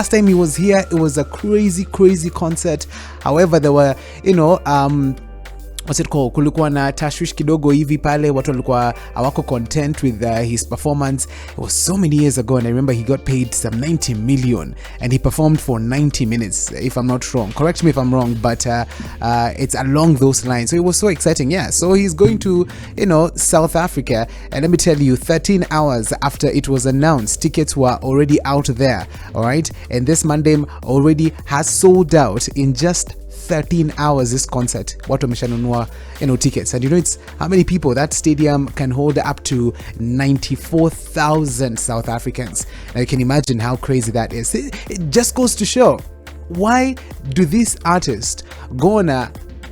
last time he was here, it was a crazy concert. However, there were, what's it called, kulikuwa na tashwish kidogo hivi pale, watu walikuwa hawako content with his performance. It was so many years ago, and I remember he got paid some 90 million and he performed for 90 minutes, if I'm not wrong. Correct me if I'm wrong, but it's along those lines. So it was so exciting. Yeah, so he's going to South Africa, and let me tell you, 13 hours after it was announced, tickets were already out there. All right, and this Monday already has sold out in just 13 hours. This concert, watu wameshanunua tickets, and it's how many people? That stadium can hold up to 94,000 South Africans. Now you can imagine how crazy that is. It just goes to show, why do these artists go on a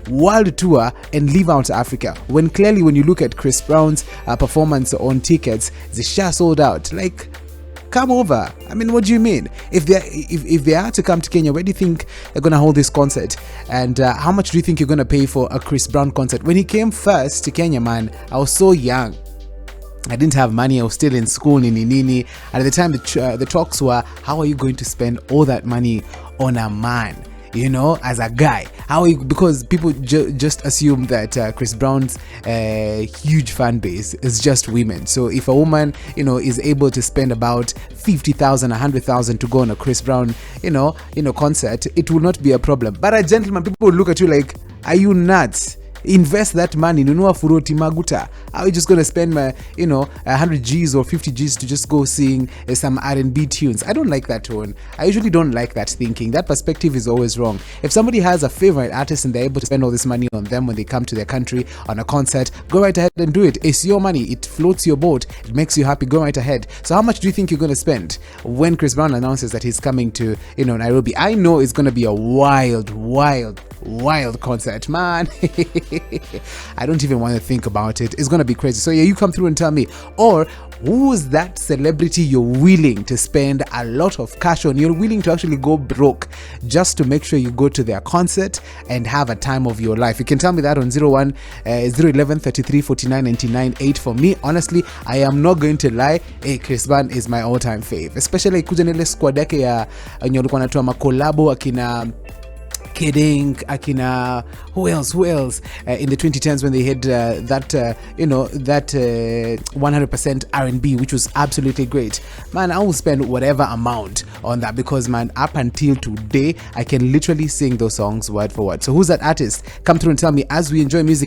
world tour and leave out Africa, when clearly when you look at Chris Brown's performance on tickets, the share sold out? Like, come over. I mean, what do you mean? If they are to come to Kenya, where do you think they're gonna hold this concert? And how much do you think you're gonna pay for a Chris Brown concert? When he came first to Kenya, man, I was so young. I didn't have money. I was still in school, nini. And at the time, the talks were, how are you going to spend all that money on a man? As a guy, because people just assume that Chris Brown's huge fan base is just women. So if a woman, is able to spend about 50,000, 100,000 to go on a Chris Brown, concert, it will not be a problem. But a gentleman, people will look at you like, are you nuts? Invest that money, nunua furoti maguta. Are you just going to spend 100 G's or 50 G's to just go sing some R&B tunes? I don't like that tone. I usually don't like that thinking. That perspective is always wrong. If somebody has a favorite artist and they're able to spend all this money on them when they come to their country on a concert, go right ahead and do it. It's your money. It floats your boat. It makes you happy. Go right ahead. So how much do you think you're going to spend when Chris Brown announces that he's coming to Nairobi? I know it's going to be a wild concert, man. I don't even want to think about it. It's going to be crazy. So yeah, you come through and tell me, or who's that celebrity you're willing to spend a lot of cash on? You're willing to actually go broke just to make sure you go to their concert and have a time of your life. You can tell me that on 011 33 49 99 8. For me, honestly, I am not going to lie. Chris Brown is my all-time fave, especially kuja nile squad yake ya walikuwa wanatoa makolabo akina Kidding, akina, who else? In the 2010s when they had that 100% R&B, which was absolutely great. Man, I will spend whatever amount on that because, man, up until today, I can literally sing those songs word for word. So who's that artist? Come through and tell me as we enjoy music.